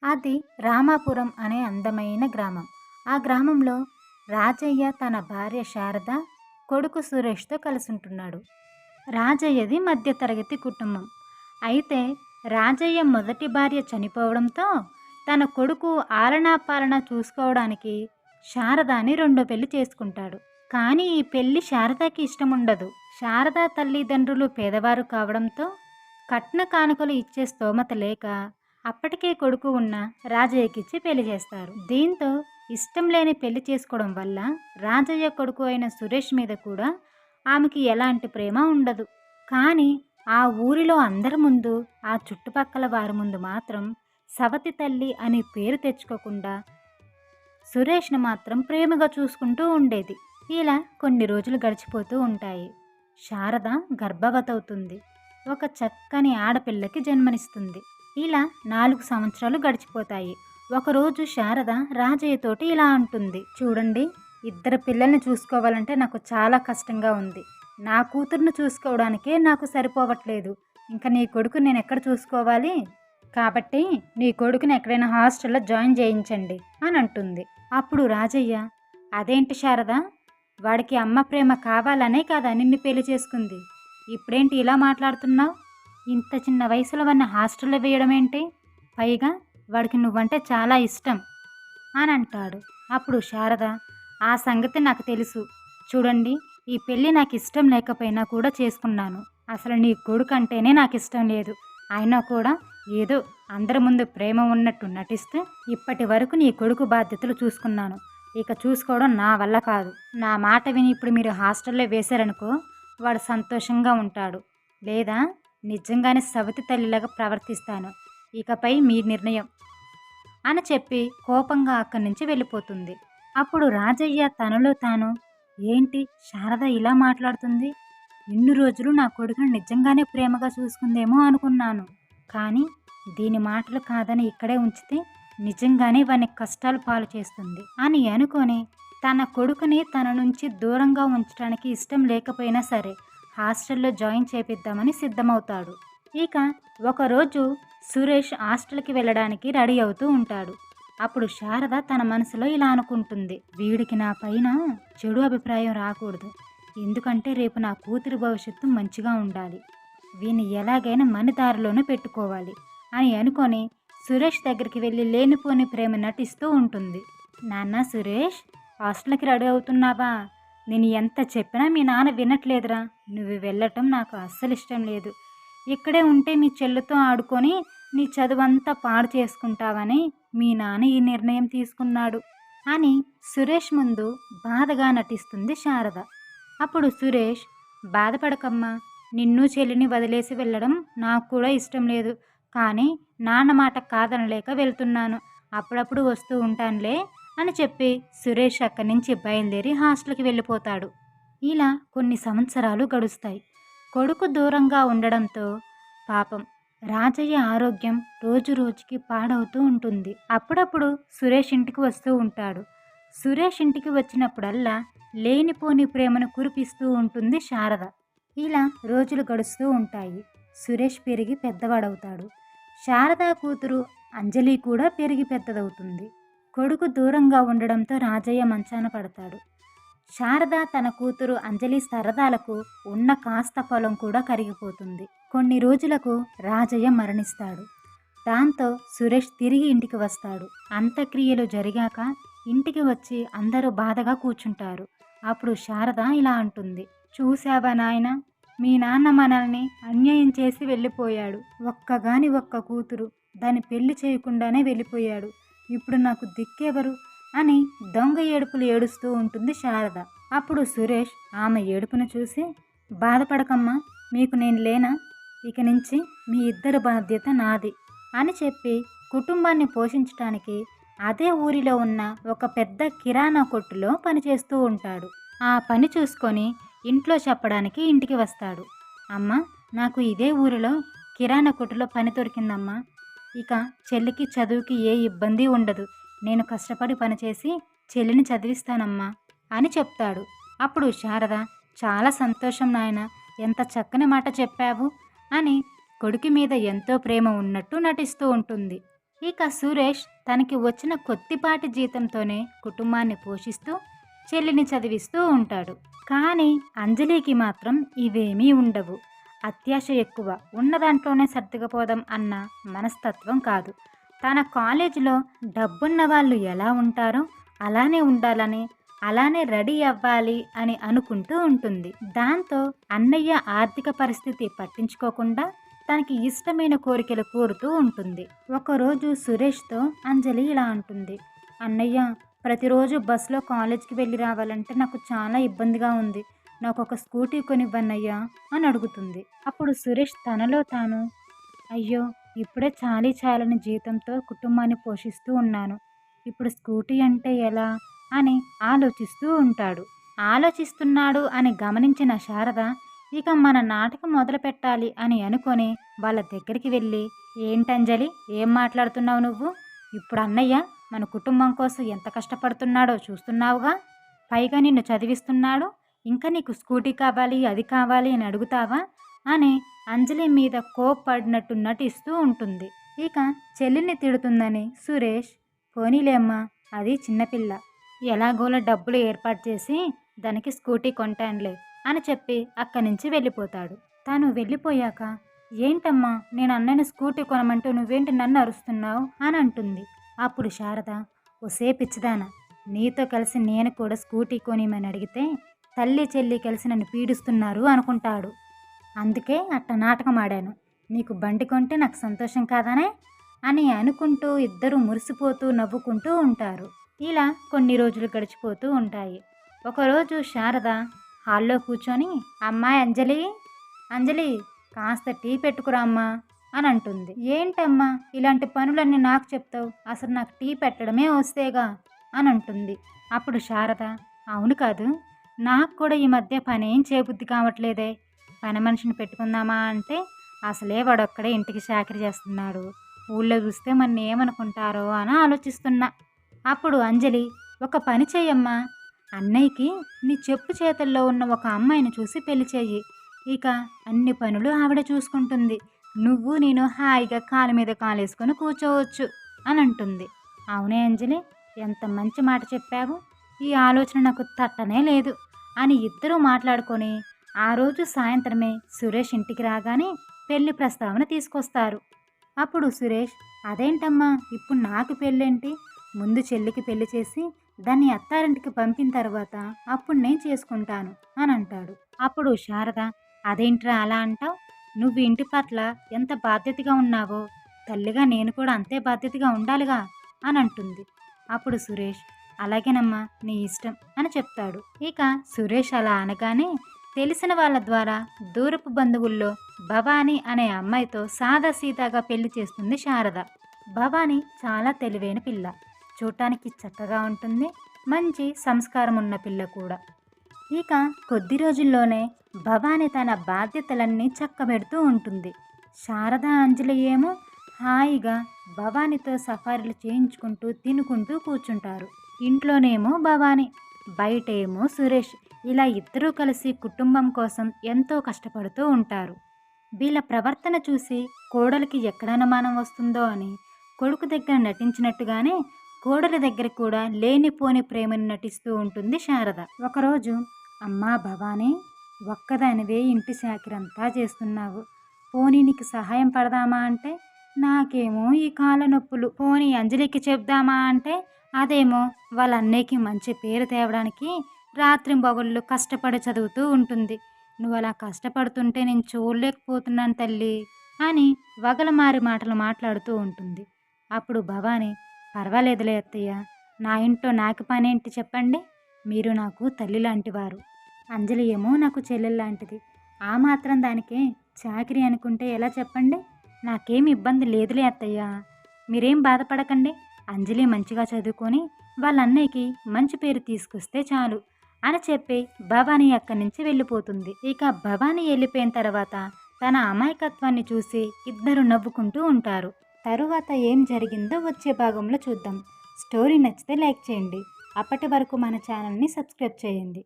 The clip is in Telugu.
అది రామాపురం అనే అందమైన గ్రామం. ఆ గ్రామంలో రాజయ్య తన భార్య శారద, కొడుకు సురేష్‌తో కలిసుంటున్నాడు. రాజయ్యది మధ్యతరగతి కుటుంబం. అయితే రాజయ్య మొదటి భార్య చనిపోవడంతో తన కొడుకు ఆలనా పాలనా చూసుకోవడానికి శారదాని రెండో పెళ్లి చేసుకుంటాడు. కానీ ఈ పెళ్లి శారదకి ఇష్టముండదు. శారద తల్లిదండ్రులు పేదవారు కావడంతో కట్న కానుకలు ఇచ్చే స్తోమత లేక అప్పటికే కొడుకు ఉన్న రాజయ్యకిచ్చి పెళ్లి చేస్తారు. దీంతో ఇష్టం లేని పెళ్లి చేసుకోవడం వల్ల రాజయ్య కొడుకు అయిన సురేష్ మీద కూడా ఆమెకి ఎలాంటి ప్రేమ ఉండదు. కానీ ఆ ఊరిలో అందరి ముందు, ఆ చుట్టుపక్కల వారి ముందు మాత్రం సవతి తల్లి అని పేరు తెచ్చుకోకుండా సురేష్ను మాత్రం ప్రేమగా చూసుకుంటూ ఉండేది. ఇలా కొన్ని రోజులు గడిచిపోతూ ఉంటాయి. శారద గర్భవతవుతుంది. ఒక చక్కని ఆడపిల్లకి జన్మనిస్తుంది. ఇలా 4 సంవత్సరాలు గడిచిపోతాయి. ఒకరోజు శారద రాజయ్యతోటి ఇలా అంటుంది, చూడండి, ఇద్దరు పిల్లల్ని చూసుకోవాలంటే నాకు చాలా కష్టంగా ఉంది. నా కూతుర్ని చూసుకోవడానికే నాకు సరిపోవట్లేదు. ఇంకా నీ కొడుకు నేను ఎక్కడ చూసుకోవాలి? కాబట్టి నీ కొడుకుని ఎక్కడైనా హాస్టల్లో జాయిన్ చేయించండి అని అంటుంది. అప్పుడు రాజయ్య, అదేంటి శారద, వాడికి అమ్మ ప్రేమ కావాలనే కదా నిన్ను పెళ్లి చేసుకుంది. ఇప్పుడేంటి ఇలా మాట్లాడుతున్నావు? ఇంత చిన్న వయసులో వాడిని హాస్టల్లో వేయడం ఏంటి? పైగా వాడికి నువ్వంటే చాలా ఇష్టం అని అంటాడు. అప్పుడు శారద, ఆ సంగతి నాకు తెలుసు. చూడండి, ఈ పెళ్ళి నాకు ఇష్టం లేకపోయినా కూడా చేసుకున్నాను. అసలు నీ కొడుకు అంటేనే నాకు ఇష్టం లేదు. అయినా కూడా ఏదో అందరి ముందు ప్రేమ ఉన్నట్టు నటిస్తూ ఇప్పటి వరకు నీ కొడుకు బాధ్యతలు చూసుకున్నాను. ఇక చూసుకోవడం నా వల్ల కాదు. నా మాట విని ఇప్పుడు మీరు హాస్టల్లో వేశారనుకో, వాడు సంతోషంగా ఉంటాడు. లేదా నిజంగానే సవతి తల్లిలాగా ప్రవర్తిస్తాను. ఇకపై మీ నిర్ణయం అని చెప్పి కోపంగా అక్కడి నుంచి వెళ్ళిపోతుంది. అప్పుడు రాజయ్య తనలో తాను, ఏంటి శారద ఇలా మాట్లాడుతుంది? ఇన్ని రోజులు నా కొడుకుని నిజంగానే ప్రేమగా చూసుకుందేమో అనుకున్నాను. కానీ దీని మాటలు కాదని ఇక్కడే ఉంచితే నిజంగానే వాని కష్టాలు పాలు చేస్తుంది అని అనుకొని తన కొడుకుని తన నుంచి దూరంగా ఉంచడానికి ఇష్టం లేకపోయినా సరే హాస్టల్లో జాయిన్ చేపిద్దామని సిద్ధమవుతాడు. ఇక ఒకరోజు సురేష్ హాస్టల్కి వెళ్ళడానికి రెడీ అవుతూ ఉంటాడు. అప్పుడు శారద తన మనసులో ఇలా అనుకుంటుంది, వీడికి నా పైన చెడు అభిప్రాయం రాకూడదు. ఎందుకంటే రేపు నా కూతురి భవిష్యత్తు మంచిగా ఉండాలి. వీని ఎలాగైనా మన దారిలోనే పెట్టుకోవాలి అని అనుకొని సురేష్ దగ్గరికి వెళ్ళి లేనిపోని ప్రేమ నటిస్తూ ఉంటుంది. నాన్న సురేష్, హాస్టల్కి రెడీ అవుతున్నావా? నేను ఎంత చెప్పినా మీ నాన్న వినట్లేదురా. నువ్వు వెళ్ళటం నాకు అస్సలు ఇష్టం లేదు. ఇక్కడే ఉంటే మీ చెల్లితో ఆడుకొని నీ చదువంతా పాడు చేసుకుంటావని మీ నాన్న ఈ నిర్ణయం తీసుకున్నాడు అని సురేష్ ముందు బాధగా నటిస్తుంది శారద. అప్పుడు సురేష్, బాధపడకమ్మా, నిన్ను చెల్లిని వదిలేసి వెళ్ళడం నాకు కూడా ఇష్టం లేదు. కానీ నాన్న మాట కాదనలేక వెళ్తున్నాను. అప్పుడప్పుడు వస్తూ ఉంటానులే అని చెప్పి సురేష్ అక్కడి నుంచి బయలుదేరి హాస్టల్కి వెళ్ళిపోతాడు. ఇలా కొన్ని సంవత్సరాలు గడుస్తాయి. కొడుకు దూరంగా ఉండడంతో పాపం రాజయ్య ఆరోగ్యం రోజు రోజుకి పాడవుతూ ఉంటుంది. అప్పుడప్పుడు సురేష్ ఇంటికి వస్తూ ఉంటాడు. సురేష్ ఇంటికి వచ్చినప్పుడల్లా లేనిపోని ప్రేమను కురిపిస్తూ ఉంటుంది శారద. ఇలా రోజులు గడుస్తూ ఉంటాయి. సురేష్ పెరిగి పెద్దవాడవుతాడు. శారద కూతురు అంజలి కూడా పెరిగి పెద్దదవుతుంది. కొడుకు దూరంగా ఉండడంతో రాజయ్య మంచాన పడతాడు. శారద తన కూతురు అంజలి సరదాలకు ఉన్న కాస్త పొలం కూడా కరిగిపోతుంది. కొన్ని రోజులకు రాజయ్య మరణిస్తాడు. దాంతో సురేష్ తిరిగి ఇంటికి వస్తాడు. అంత్యక్రియలు జరిగాక ఇంటికి వచ్చి అందరూ బాధగా కూర్చుంటారు. అప్పుడు శారద ఇలా అంటుంది, చూశావా నాయనా, మీ నాన్న మనల్ని అన్యాయం చేసి వెళ్ళిపోయాడు. ఒక్క కూతురు, దాన్ని పెళ్లి చేయకుండానే వెళ్ళిపోయాడు. ఇప్పుడు నాకు దిక్కెవరు అని దొంగ ఏడుపులు ఏడుస్తూ ఉంటుంది శారద. అప్పుడు సురేష్ ఆమె ఏడుపును చూసి, బాధపడకమ్మా, మీకు నేను లేనా? ఇక నుంచి మీ ఇద్దరి బాధ్యత నాది అని చెప్పి కుటుంబాన్ని పోషించడానికి అదే ఊరిలో ఉన్న ఒక పెద్ద కిరాణా కొట్టులో పనిచేస్తూ ఉంటాడు. ఆ పని చూసుకొని ఇంట్లో చెప్పడానికి ఇంటికి వస్తాడు. అమ్మ, నాకు ఇదే ఊరిలో కిరాణా కొట్టులో పని దొరికిందమ్మా. ఇక చెల్లికి చదువుకి ఏ ఇబ్బంది ఉండదు. నేను కష్టపడి పనిచేసి చెల్లిని చదివిస్తానమ్మా అని చెప్తాడు. అప్పుడు శారద, చాలా సంతోషం నాయన, ఎంత చక్కని మాట చెప్పావు అని కొడుకు మీద ఎంతో ప్రేమ ఉన్నట్టు నటిస్తూ ఉంటుంది. ఇక సురేష్ తనకి వచ్చిన కొద్దిపాటి జీతంతోనే కుటుంబాన్ని పోషిస్తూ చెల్లిని చదివిస్తూ ఉంటాడు. కానీ అంజలికి మాత్రం ఇవేమీ ఉండవు. అత్యాశ ఎక్కువ, ఉన్న దాంట్లోనే సర్దుకుపోదాం అన్న మనస్తత్వం కాదు. తన కాలేజీలో డబ్బున్న వాళ్ళు ఎలా ఉంటారో అలానే ఉండాలని, అలానే రెడీ అవ్వాలి అని అనుకుంటూ ఉంటుంది. దాంతో అన్నయ్య ఆర్థిక పరిస్థితి పట్టించుకోకుండా తనకి ఇష్టమైన కోరికలు కోరుతూ ఉంటుంది. ఒకరోజు సురేష్తో అంజలి ఇలా అంటుంది, అన్నయ్య, ప్రతిరోజు బస్సులో కాలేజ్కి వెళ్ళి రావాలంటే నాకు చాలా ఇబ్బందిగా ఉంది. నాకు ఒక స్కూటీ కొనివ్వన్నయ్యా అని అడుగుతుంది. అప్పుడు సురేష్ తనలో తాను, అయ్యో, ఇప్పుడే చాలని జీతంతో కుటుంబాన్ని పోషిస్తూ ఉన్నాను, ఇప్పుడు స్కూటీ అంటే ఎలా అని ఆలోచిస్తూ ఉంటాడు. ఆలోచిస్తున్నాడు అని గమనించిన శారద, ఇక మన నాటకం మొదలు పెట్టాలి అని అనుకొని వాళ్ళ దగ్గరికి వెళ్ళి, ఏంటంజలి, ఏం మాట్లాడుతున్నావు నువ్వు? ఇప్పుడు అన్నయ్య మన కుటుంబం కోసం ఎంత కష్టపడుతున్నాడో చూస్తున్నావుగా, పైగా నిన్ను చదివిస్తున్నాడు, ఇంకా నీకు స్కూటీ కావాలి, అది కావాలి అని అడుగుతావా అని అంజలి మీద కోప్పడినట్టు నటిస్తూ ఉంటుంది. ఇక చెల్లిని తిడుతుందని సురేష్, పోనీలేమ్మా, అది చిన్నపిల్ల, ఎలాగోలా డబ్బులు ఏర్పాటు చేసి దానికి స్కూటీ కొంటానులే అని చెప్పి అక్కడి నుంచి వెళ్ళిపోతాడు. తాను వెళ్ళిపోయాక, ఏంటమ్మా, నేను అన్నయ్యని స్కూటీ కొనమంటూ నువ్వేంటి నన్ను అరుస్తున్నావు అని అంటుంది. అప్పుడు శారద, ఒసే పిచ్చిదానా, నీతో కలిసి నేను కూడా స్కూటీ కొనిమని అడిగితే తల్లి చెల్లి కలిసి నన్ను పీడిస్తున్నారు అనుకుంటాడు. అందుకే అట్ట నాటకం ఆడాను. నీకు బండి కొంటే నాకు సంతోషం కాదనే అని అనుకుంటూ ఇద్దరు మురిసిపోతూ నవ్వుకుంటూ ఉంటారు. ఇలా కొన్ని రోజులు గడిచిపోతూ ఉంటాయి. ఒకరోజు శారద హాల్లో కూర్చొని, అమ్మాయి అంజలి, అంజలి, కాస్త టీ పెట్టుకురా అమ్మా అని అంటుంది. ఏంటమ్మా, ఇలాంటి పనులన్నీ నాకు చెప్తావు, అసలు నాకు టీ పెట్టడమే వస్తేగా అని అంటుంది. అప్పుడు శారద, అవును కాదు, నాకు కూడా ఈ మధ్య పనేం చేయబుద్ధి కావట్లేదే, పని మనిషిని పెట్టుకుందామా అంటే అసలే వాడొక్కడే ఇంటికి చాకరీ చేస్తున్నాడు, ఊళ్ళో చూస్తే మన ఏమనుకుంటారో అని ఆలోచిస్తున్నా. అప్పుడు అంజలి, ఒక పని చెయ్యమ్మా, అన్నయ్యకి నీ చెప్పు చేతుల్లో ఉన్న ఒక అమ్మాయిని చూసి పెళ్లి చెయ్యి, ఇక అన్ని పనులు ఆవిడ చూసుకుంటుంది, నువ్వు నేను హాయిగా కాలు మీద కాలేసుకొని కూర్చోవచ్చు అని అంటుంది. అవునే అంజలి, ఎంత మంచి మాట చెప్పావు, ఈ ఆలోచన నాకు తట్టనే లేదు అని ఇద్దరూ మాట్లాడుకొని ఆ రోజు సాయంత్రమే సురేష్ ఇంటికి రాగానే పెళ్లి ప్రస్తావన తీసుకొస్తారు. అప్పుడు సురేష్, అదేంటమ్మా, ఇప్పుడు నాకు పెళ్ళేంటి, ముందు చెల్లికి పెళ్లి చేసి దాన్ని అత్తారింటికి పంపిన తర్వాత అప్పుడు నేను చేసుకుంటాను అని అంటాడు. అప్పుడు శారద, అదేంట్రా అలా అంటావు, నువ్వు ఇంటి పట్ల ఎంత బాధ్యతగా ఉన్నావో తల్లిగా నేను కూడా అంతే బాధ్యతగా ఉండాలిగా అని అంటుంది. అప్పుడు సురేష్, అలాగేనమ్మా, నీ ఇష్టం అని చెప్తాడు. ఇక సురేష్ అలా అనగానే తెలిసిన వాళ్ళ ద్వారా దూరపు బంధువుల్లో భవానీ అనే అమ్మాయితో సాదాసీదాగా పెళ్లి చేస్తుంది శారద. భవానీ చాలా తెలివైన పిల్ల, చూడటానికి చక్కగా ఉంటుంది, మంచి సంస్కారం ఉన్న పిల్ల కూడా. ఇక కొద్ది రోజుల్లోనే భవానీ తన బాధ్యతలన్నీ చక్కబెడుతూ ఉంటుంది. శారద అంజలి ఏమో హాయిగా భవానీతో సఫారీలు చేయించుకుంటూ తినుకుంటూ కూర్చుంటారు. ఇంట్లోనేమో భవానీ, బయటేమో సురేష్, ఇలా ఇద్దరూ కలిసి కుటుంబం కోసం ఎంతో కష్టపడుతూ ఉంటారు. వీళ్ళ ప్రవర్తన చూసి కోడలికి ఎక్కడ అనుమానం వస్తుందో అని కొడుకు దగ్గర నటించినట్టుగానే కోడలి దగ్గర కూడా లేనిపోని ప్రేమను నటిస్తూ ఉంటుంది శారద. ఒకరోజు, అమ్మా భవానీ, ఒక్కదానివే ఇంటి చాకిరంతా చేస్తున్నావు, పోనీ నీకు సహాయం పడదామా అంటే నాకేమో ఈ కాళ్ళ నొప్పులు, పోనీ అంజలికి చెప్దామా అంటే అదేమో వాళ్ళ అన్నయ్యకి మంచి పేరు తేవడానికి రాత్రింబగళ్ళు కష్టపడి చదువుతూ ఉంటుంది, నువ్వు అలా కష్టపడుతుంటే నేను చూడలేకపోతున్నాను తల్లి అని వగలమారి మాటలు మాట్లాడుతూ ఉంటుంది. అప్పుడు భవానీ, పర్వాలేదులే అత్తయ్య, నా ఇంట్లో నాకు పనేంటి చెప్పండి, మీరు నాకు తల్లి లాంటివారు, అంజలి ఏమో నాకు చెల్లెలు లాంటిది, ఆ మాత్రం దానికే చాకిరీ అనుకుంటే ఎలా చెప్పండి, నాకేం ఇబ్బంది లేదులే అత్తయ్య, మీరేం బాధపడకండి, అంజలి మంచిగా చదువుకొని వాళ్ళ అన్నయ్యకి మంచి పేరు తీసుకొస్తే చాలు అని చెప్పి భవానీ అక్కడి నుంచి వెళ్ళిపోతుంది. ఇక భవానీ వెళ్ళిపోయిన తర్వాత తన అమాయకత్వాన్ని చూసి ఇద్దరు నవ్వుకుంటూ ఉంటారు. తరువాత ఏం జరిగిందో వచ్చే భాగంలో చూద్దాం. స్టోరీ నచ్చితే లైక్ చేయండి. అప్పటి వరకు మన ఛానల్ని సబ్స్క్రైబ్ చేయండి.